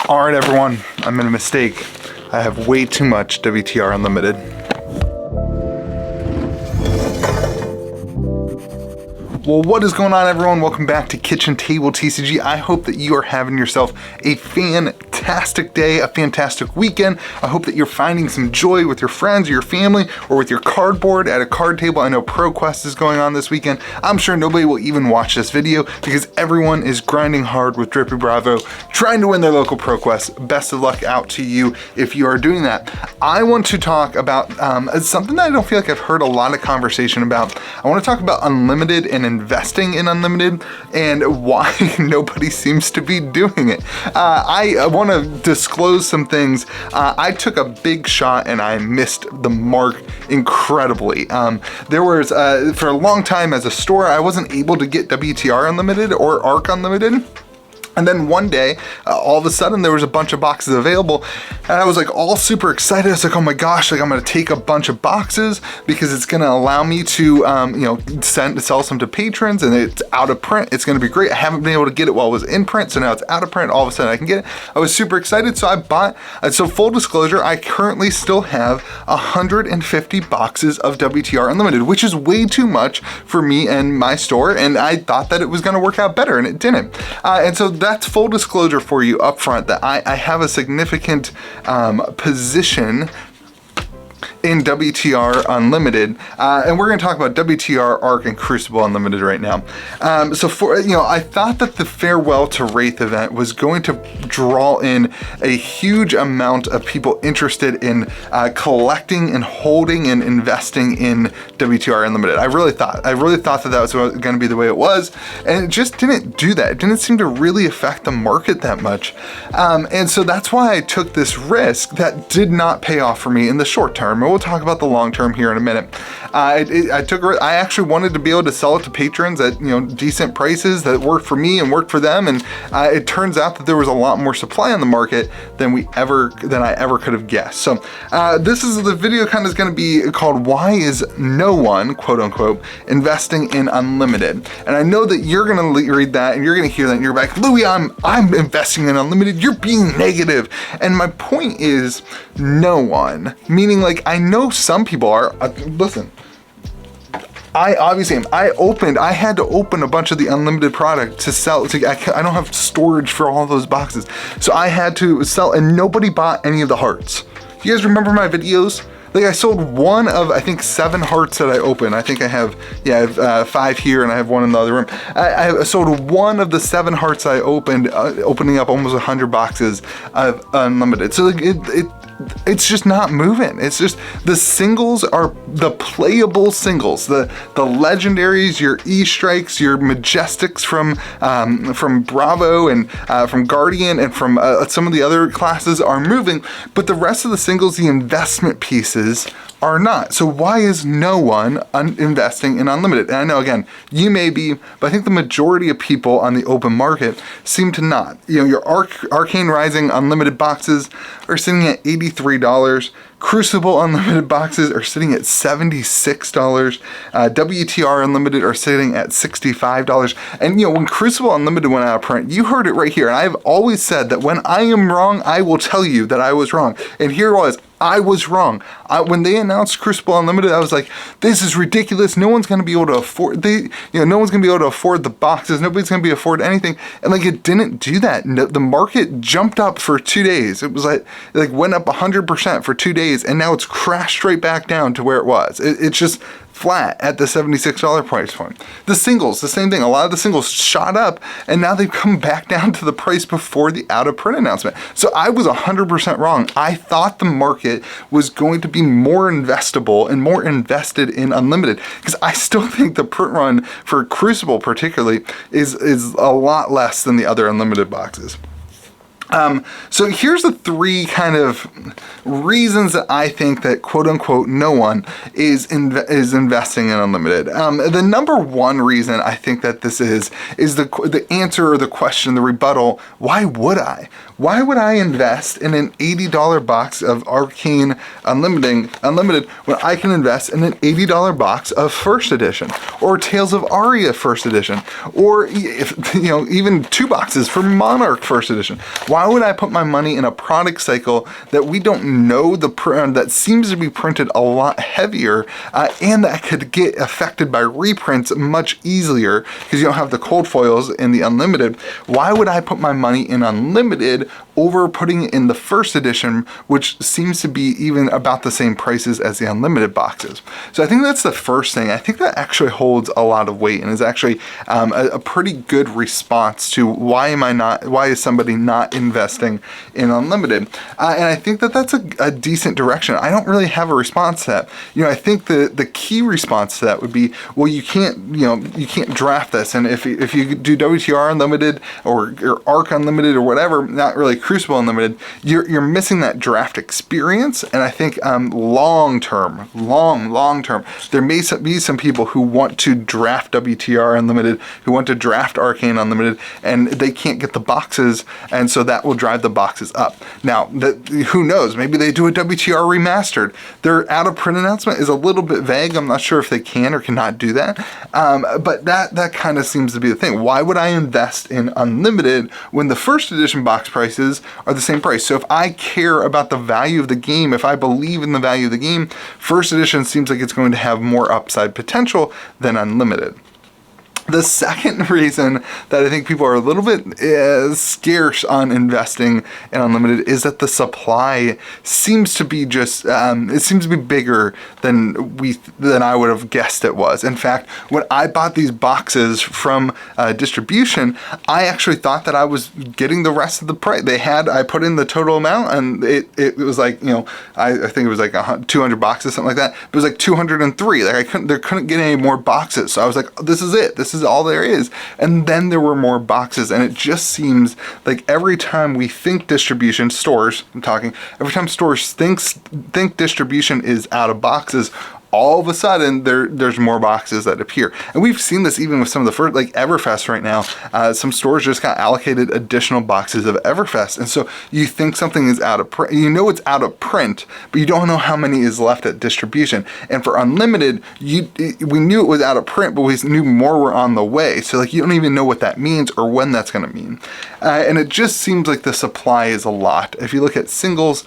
Alright everyone, I made a mistake. I have way too much WTR Unlimited. Well, what is going on everyone? Welcome back to KitchenTableTCG. I hope that you are having yourself a fantastic day, a fantastic weekend. I hope that you're finding some joy with your friends or your family or with your cardboard at a card table. I know ProQuest is going on this weekend. I'm sure nobody will even watch this video because everyone is grinding hard with Drippy Bravo, trying to win their local ProQuest. Best of luck out to you if you are doing that. I want to talk about something that I don't feel like I've heard a lot of conversation about. I want to talk about Unlimited and investing in Unlimited and why nobody seems to be doing it. I want to disclose some things. I took a big shot and I missed the mark incredibly. There was, for a long time as a store, I wasn't able to get WTR Unlimited or ARC Unlimited. And then one day, all of a sudden there was a bunch of boxes available and I was like all super excited. I was like, oh my gosh, like I'm gonna take a bunch of boxes because it's gonna allow me to, sell some to patrons and it's out of print. It's gonna be great. I haven't been able to get it while it was in print, so now it's out of print. All of a sudden I can get it. I was super excited, so I bought, so full disclosure, I currently still have 150 boxes of WTR Unlimited, which is way too much for me and my store, and I thought that it was gonna work out better and it didn't. And so that's full disclosure for you up front that I have a significant position in WTR Unlimited, and we're going to talk about WTR, ARC, and Crucible Unlimited right now. So for, I thought that the Farewell to Wraith event was going to draw in a huge amount of people interested in collecting and holding and investing in WTR Unlimited. I really thought that was going to be the way it was, and it just didn't do that. It didn't seem to really affect the market that much. And so that's why I took this risk that did not pay off for me in the short term. We'll talk about the long term here in a minute. I actually wanted to be able to sell it to patrons at decent prices that worked for me and worked for them, and it turns out that there was a lot more supply on the market than I ever could have guessed. So this is the video kind of is going to be called "Why is no one, quote unquote, investing in Unlimited?" And I know that you're going to read that and you're going to hear that and you're like, "Louis, I'm investing in Unlimited. You're being negative." And my point is, no one, meaning like I know some people are. Listen, I obviously am. I had to open a bunch of the Unlimited product to sell. I don't have storage for all those boxes, so I had to sell, and nobody bought any of the hearts. You guys remember my videos? Like I sold one of, I think, 7 hearts that I opened. I think I have 5 here and I have one in the other room. I sold one of the 7 hearts I opened, opening up almost 100 boxes of Unlimited. So like it's just not moving. It's just the singles are the playable singles, the legendaries, your E-strikes, your majestics from Bravo and from Guardian and from some of the other classes are moving, but the rest of the singles, the investment pieces, are not. So why is no one investing in Unlimited? And I know, again, you may be, but I think the majority of people on the open market seem to not. Your Arcane Rising Unlimited boxes are sitting at $83. Crucible Unlimited boxes are sitting at $76. WTR Unlimited are sitting at $65. And when Crucible Unlimited went out of print, you heard it right here. And I've always said that when I am wrong, I will tell you that I was wrong. And here it was. I was wrong. When they announced Crucible Unlimited, I was like, this is ridiculous. No one's going to be able to afford no one's going to be able to afford the boxes. Nobody's going to be able to afford anything. And like, it didn't do that. The market jumped up for 2 days. It was like went up 100% for 2 days. And now it's crashed straight back down to where it was. It's just flat at the $76 price point. The singles, the same thing. A lot of the singles shot up and now they've come back down to the price before the out of print announcement. So I was 100% wrong. I thought the market was going to be more investable and more invested in Unlimited because I still think the print run for Crucible particularly is a lot less than the other Unlimited boxes. So here's the 3 kind of reasons that I think that quote unquote no one is investing in Unlimited. The number 1 reason I think that this is the answer or the question, the rebuttal. Why would I? Why would I invest in an $80 box of Arcane Unlimited when I can invest in an $80 box of First Edition or Tales of Aria First Edition or even 2 boxes for Monarch First Edition? why would I put my money in a product cycle that we don't know that seems to be printed a lot heavier and that could get affected by reprints much easier because you don't have the cold foils in the unlimited? Why would I put my money in unlimited over putting it in the first edition, which seems to be even about the same prices as the unlimited boxes? So I think that's the first thing. I think that actually holds a lot of weight and is actually a pretty good response to why is somebody not investing in unlimited? And I think that that's a decent direction. I don't really have a response to that. I think the key response to that would be, well, you can't draft this, and if you do WTR Unlimited or ARC Unlimited or whatever, not really Crucible Unlimited, you're missing that draft experience. And I think long term, there may be some people who want to draft WTR Unlimited, who want to draft Arcane Unlimited, and they can't get the boxes, and so that will drive the boxes up. Now, who knows? Maybe they do a WTR Remastered. Their out-of-print announcement is a little bit vague. I'm not sure if they can or cannot do that, but that kind of seems to be the thing. Why would I invest in Unlimited when the first edition box prices are the same price? So if I care about the value of the game, if I believe in the value of the game, first edition seems like it's going to have more upside potential than Unlimited. The second reason that I think people are a little bit scarce on investing in Unlimited is that the supply seems to be it seems to be bigger than I would have guessed it was. In fact, when I bought these boxes from distribution, I actually thought that I was getting the rest of the price. I put in the total amount, and it was like, I think it was like 200 boxes, something like that. It was like 203. Like there couldn't get any more boxes. So I was like, this is it. This is all there is. And then there were more boxes, and it just seems like every time we think distribution, stores, every time stores think distribution is out of boxes, all of a sudden there's more boxes that appear. And we've seen this even with some of the first, like Everfest right now. Some stores just got allocated additional boxes of Everfest. And so you think something is out of print, it's out of print, but you don't know how many is left at distribution. And for Unlimited, we knew it was out of print, but we knew more were on the way. So you don't even know what that means or when that's going to mean. And it just seems like the supply is a lot. If you look at singles,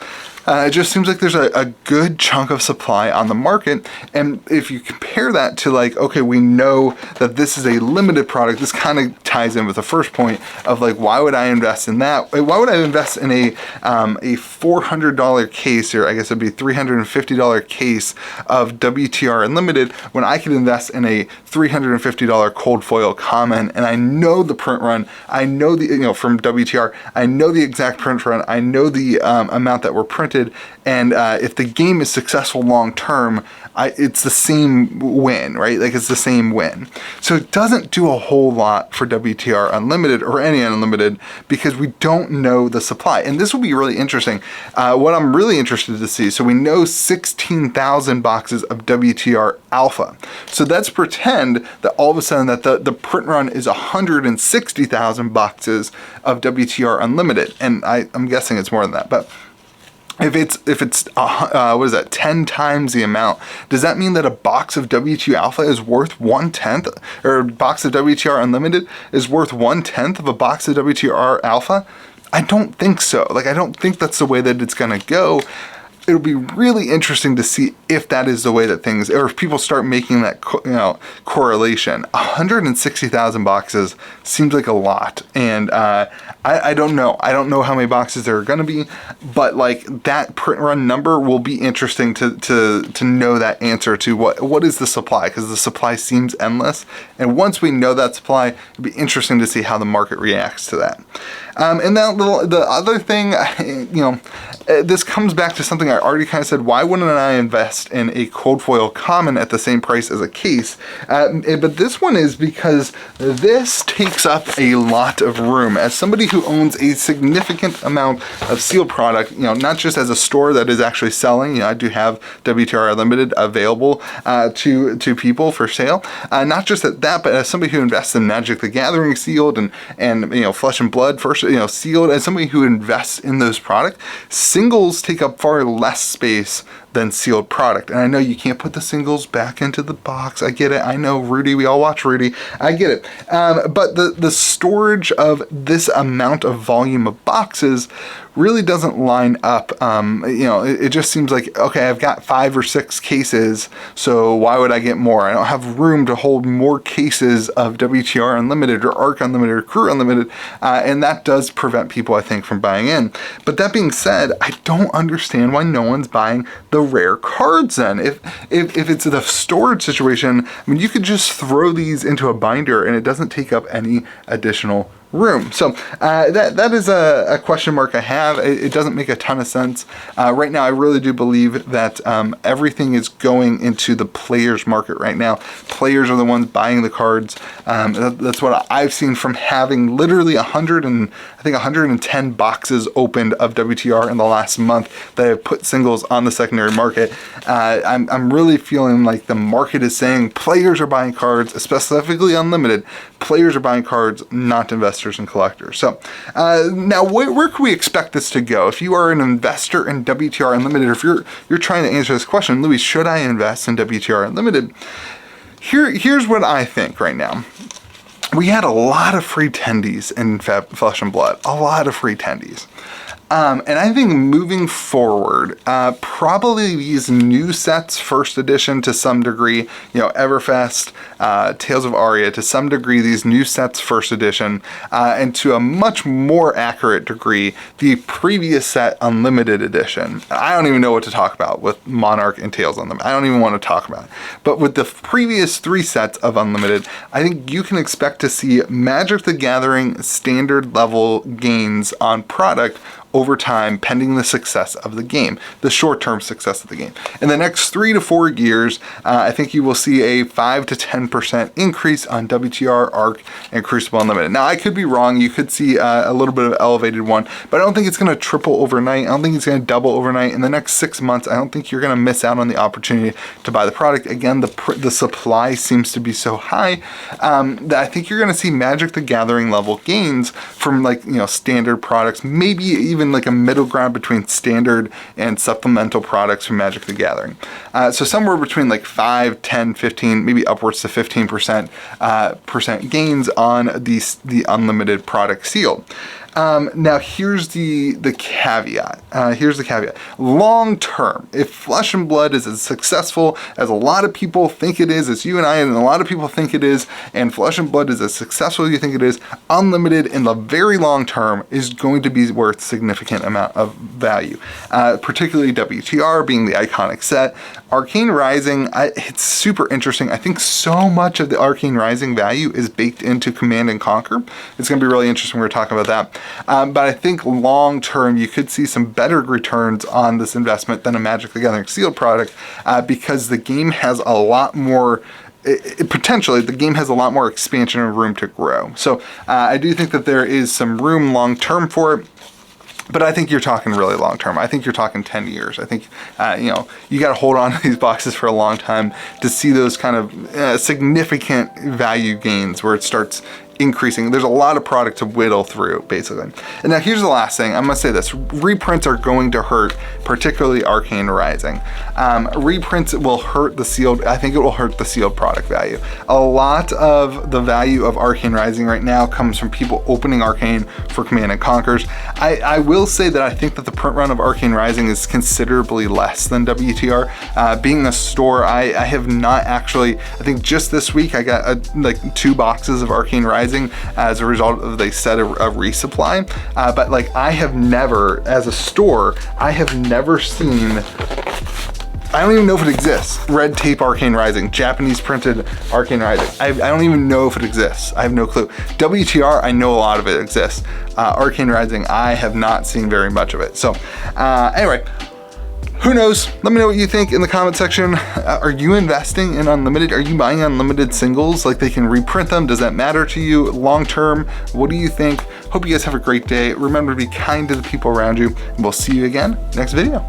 it just seems like there's a good chunk of supply on the market. And if you compare that to okay, we know that this is a limited product, this kind of ties in with the first point of why would I invest in that? Why would I invest in a $400 case, or I guess it'd be $350 case of WTR Unlimited when I could invest in a $350 cold foil common? And I know the print run, I know from WTR, I know the exact print run, I know the amount that were printed. And if the game is successful long term, it's the same win, right? It's the same win. So it doesn't do a whole lot for WTR Unlimited or any Unlimited because we don't know the supply. And this will be really interesting. What I'm really interested to see, so we know 16,000 boxes of WTR Alpha. So let's pretend that all of a sudden that the print run is 160,000 boxes of WTR Unlimited. And I'm guessing it's more than that, but if it's 10 times the amount, does that mean that a box of WTR Alpha is worth 1/10, or a box of WTR Unlimited is worth 1/10 of a box of WTR Alpha? I don't think so. I don't think that's the way that it's going to go. It'll be really interesting to see if that is the way that things, or if people start making that correlation. 160,000 boxes seems like a lot, and I don't know. I don't know how many boxes there are going to be, but that print run number will be interesting to know that answer to what is the supply, because the supply seems endless. And once we know that supply, it'll be interesting to see how the market reacts to that. And the other thing, this comes back to something I already kind of said. Why wouldn't I invest in a cold foil common at the same price as a case? But this one is because this takes up a lot of room. As somebody who owns a significant amount of sealed product, not just as a store that is actually selling, I do have WTR Unlimited available to people for sale. Not just at that, but as somebody who invests in Magic the Gathering sealed and Flesh and Blood first, sealed, as somebody who invests in those products, singles take up far less space than sealed product. And I know you can't put the singles back into the box. I get it. I know, Rudy, we all watch Rudy. I get it. But the storage of this amount of volume of boxes really doesn't line up. It just seems like, okay, I've got 5 or 6 cases, so why would I get more? I don't have room to hold more cases of WTR Unlimited or ARC Unlimited or Crew Unlimited, and that does prevent people, I think, from buying in. But that being said, I don't understand why no one's buying the rare cards then. If it's the storage situation, I mean, you could just throw these into a binder and it doesn't take up any additional room. So that is a question mark I have. It doesn't make a ton of sense. Right now, I really do believe that everything is going into the players market right now. Players are the ones buying the cards. That's what I've seen from having literally 110 boxes opened of WTR in the last month that have put singles on the secondary market. I'm really feeling like the market is saying players are buying cards, specifically Unlimited. Players are buying cards, not investors and collectors. So now where can we expect this to go? If you are an investor in WTR Unlimited, or if you're trying to answer this question, Louis, should I invest in WTR Unlimited? Here's what I think right now. We had a lot of free tendies in Flesh and Blood, a lot of free tendies. And I think moving forward, probably these new sets, first edition to some degree, Everfest, Tales of Aria to some degree, these new sets, first edition, and to a much more accurate degree, the previous set, Unlimited edition. I don't even know what to talk about with Monarch and Tales Unlimited. I don't even want to talk about it. But with the previous 3 sets of Unlimited, I think you can expect to see Magic the Gathering standard level gains on product over time, pending the success of the game, the short-term success of the game. In the next 3 to 4 years, I think you will see a 5 to 10% increase on WTR, ARC, and Crucible Unlimited. Now, I could be wrong. You could see a little bit of elevated one, but I don't think it's going to triple overnight. I don't think it's going to double overnight. In the next 6 months, I don't think you're going to miss out on the opportunity to buy the product. Again, the supply seems to be so high that I think you're going to see Magic the Gathering level gains from standard products, maybe even like a middle ground between standard and supplemental products from Magic the Gathering. So somewhere between like 5, 10, 15, maybe upwards to 15% gains on the Unlimited product sealed. Now here's the caveat. Long term, if Flesh and Blood is as successful as a lot of people think it is, as you and I and a lot of people think it is, and Flesh and Blood is as successful as you think it is, Unlimited in the very long term is going to be worth significant amount of value. Particularly WTR being the iconic set. Arcane Rising, it's super interesting. I think so much of the Arcane Rising value is baked into Command and Conquer. It's going to be really interesting. We're talking about that. But I think long term, you could see some better returns on this investment than a Magic the Gathering sealed product because the game has a lot more. Potentially, the game has a lot more expansion and room to grow. So I do think that there is some room long term for it. But I think you're talking really long term. I think you're talking 10 years. I think, you got to hold on to these boxes for a long time to see those kind of significant value gains where it starts increasing. There's a lot of product to whittle through, basically. And now here's the last thing. I'm going to say this. Reprints are going to hurt, particularly Arcane Rising. Reprints will hurt the sealed, I think it will hurt the sealed product value. A lot of the value of Arcane Rising right now comes from people opening Arcane for Command and Conquers. I will say that I think that the print run of Arcane Rising is considerably less than WTR. Being a store, I have not actually, I think just this week I got 2 boxes of Arcane Rising as a result of they set a resupply. But I have never, as a store, I have never seen, I don't even know if it exists, red tape Arcane Rising, Japanese printed Arcane Rising. I don't even know if it exists. I have no clue. WTR, I know a lot of it exists. Arcane Rising, I have not seen very much of it. So anyway, who knows? Let me know what you think in the comment section. Are you investing in Unlimited? Are you buying Unlimited singles? They can reprint them. Does that matter to you long term? What do you think? Hope you guys have a great day. Remember to be kind to the people around you, and we'll see you again next video.